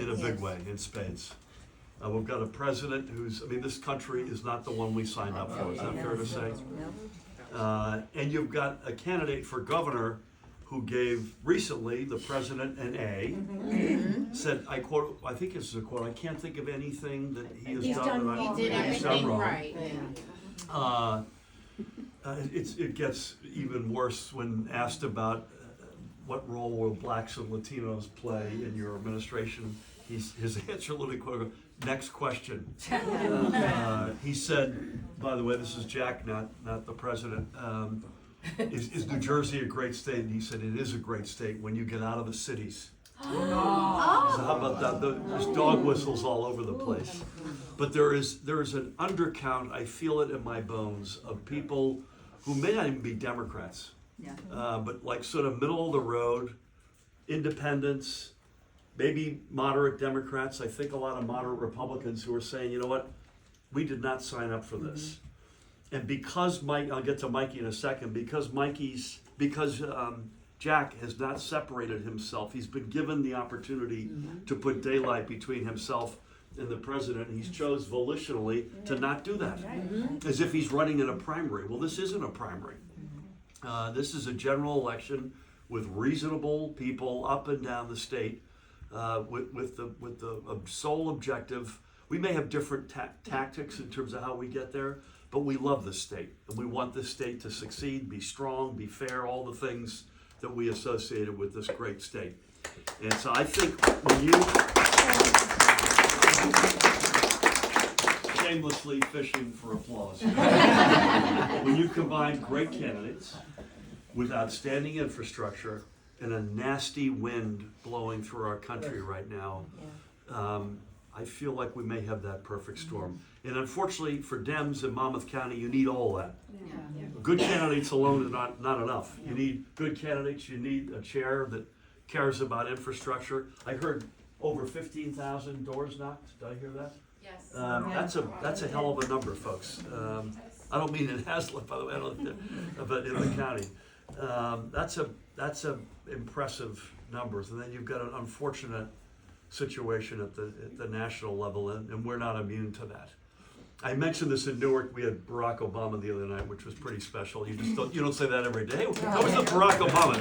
in a big way, in spades. We've got a president who's, this country is not the one we signed up for, is that fair to say? And you've got a candidate for governor who gave recently, the president an A, said, I quote, I think this is a quote, I can't think of anything that he has done that He did everything wrong. right. It gets even worse when asked about what role will blacks and Latinos play in your administration. His answer literally quote, next question. He said, by the way, this is Jack, not the president. Is New Jersey a great state? And he said, it is a great state when you get out of the cities. So how about that? There's dog whistles all over the place. But there is an undercount, I feel it in my bones, of people who may not even be Democrats, but like sort of middle of the road, independents, maybe moderate Democrats. I think a lot of moderate Republicans who are saying, you know what, we did not sign up for this. And because I'll get to Mikie in a second, because Jack has not separated himself, he's been given the opportunity to put daylight between himself and the president, and he's chose volitionally to not do that, as if he's running in a primary. Well, this isn't a primary. This is a general election with reasonable people up and down the state, with the sole objective. We may have different tactics in terms of how we get there, but we love this state, and we want this state to succeed, be strong, be fair, all the things that we associated with this great state. And so I think when you shamelessly fishing for applause, when you combine great candidates with outstanding infrastructure and a nasty wind blowing through our country right now, I feel like we may have that perfect storm. And unfortunately for Dems in Monmouth County, you need all that. Good candidates alone is not enough. You need good candidates. You need a chair that cares about infrastructure. I heard over 15,000 doors knocked. Did I hear that? Yes. That's a hell of a number, folks. I don't mean in Hazlet, by the way, but in the county. That's a impressive numbers. And then you've got an unfortunate situation at the national level, and we're not immune to that. I mentioned this in Newark. We had Barack Obama the other night, which was pretty special. You don't say that every day. That was the Barack Obama.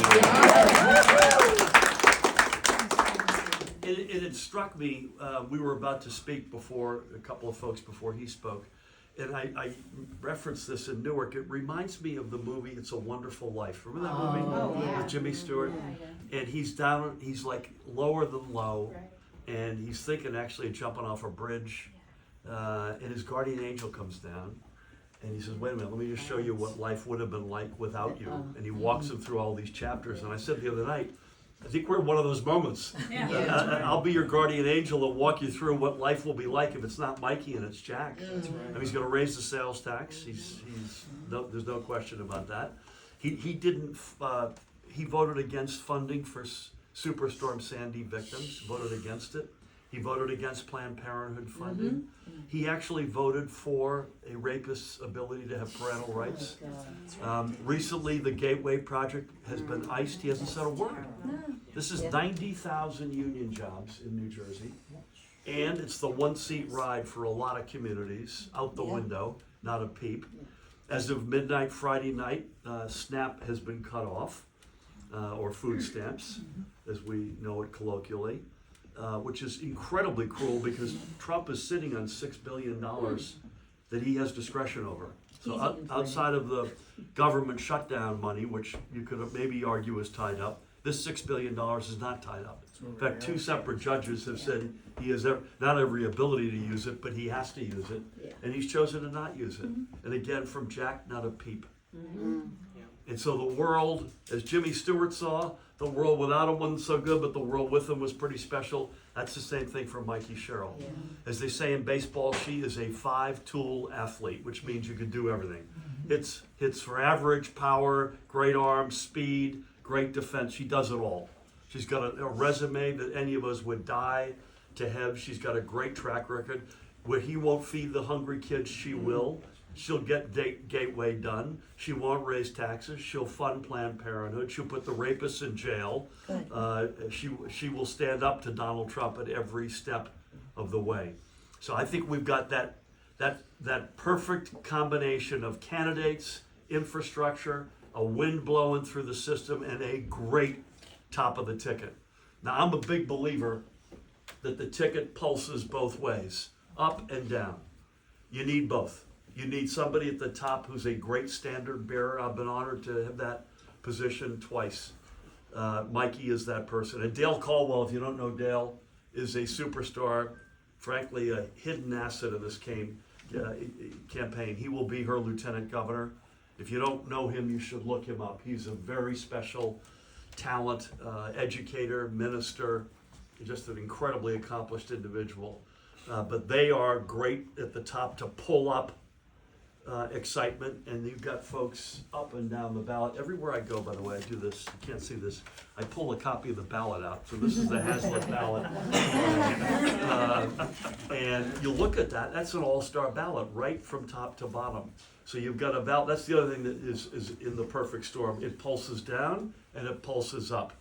It struck me. We were about to speak before a couple of folks before he spoke, and I referenced this in Newark. It reminds me of the movie "It's a Wonderful Life." Remember that movie with Jimmy Stewart? And he's down. He's like lower than low. And he's thinking actually of jumping off a bridge, and his guardian angel comes down, and he says, wait a minute, let me just show you what life would have been like without you. And he walks him through all these chapters, and I said the other night, I think we're in one of those moments. I'll be your guardian angel and walk you through what life will be like if it's not Mikie and it's Jack. And he's going to raise the sales tax. There's no question about that. He voted against funding for Superstorm Sandy victims, voted against it. He voted against Planned Parenthood funding. He actually voted for a rapist's ability to have parental rights. Recently, the Gateway Project has been iced. He hasn't said a word. This is 90,000 union jobs in New Jersey, and it's the one-seat ride for a lot of communities, out the window, not a peep. As of midnight Friday night, SNAP has been cut off, or food stamps, as we know it colloquially, which is incredibly cruel because Trump is sitting on $6 billion that he has discretion over. So outside of the government shutdown money, which you could maybe argue is tied up, this $6 billion is not tied up. In fact, two separate judges have said he has not every ability to use it, but he has to use it, and he's chosen to not use it. And again, from Jack, not a peep. And so the world, as Jimmy Stewart saw, the world without him wasn't so good, but the world with him was pretty special. That's the same thing for Mikie Sherrill. As they say in baseball, she is a 5-tool athlete, which means you can do everything. Hits for average, power, great arm, speed, great defense. She does it all. She's got a resume that any of us would die to have. She's got a great track record. Where he won't feed the hungry kids, she will. She'll get Gateway done. She won't raise taxes. She'll fund Planned Parenthood. She'll put the rapists in jail. She will stand up to Donald Trump at every step of the way. So I think we've got that perfect combination of candidates, infrastructure, a wind blowing through the system, and a great top of the ticket. Now, I'm a big believer that the ticket pulses both ways, up and down. You need both. You need somebody at the top who's a great standard bearer. I've been honored to have that position twice. Mikie is that person. And Dale Caldwell, if you don't know Dale, is a superstar, frankly, a hidden asset of this campaign. He will be her lieutenant governor. If you don't know him, you should look him up. He's a very special talent, educator, minister, just an incredibly accomplished individual. But they are great at the top to pull up excitement, and you've got folks up and down the ballot. Everywhere I go, by the way, I do this. You can't see this. I pull a copy of the ballot out. So this is the Hazlet ballot. And you look at that, that's an all-star ballot right from top to bottom. So you've got a ballot. That's the other thing that is in the perfect storm. It pulses down and it pulses up.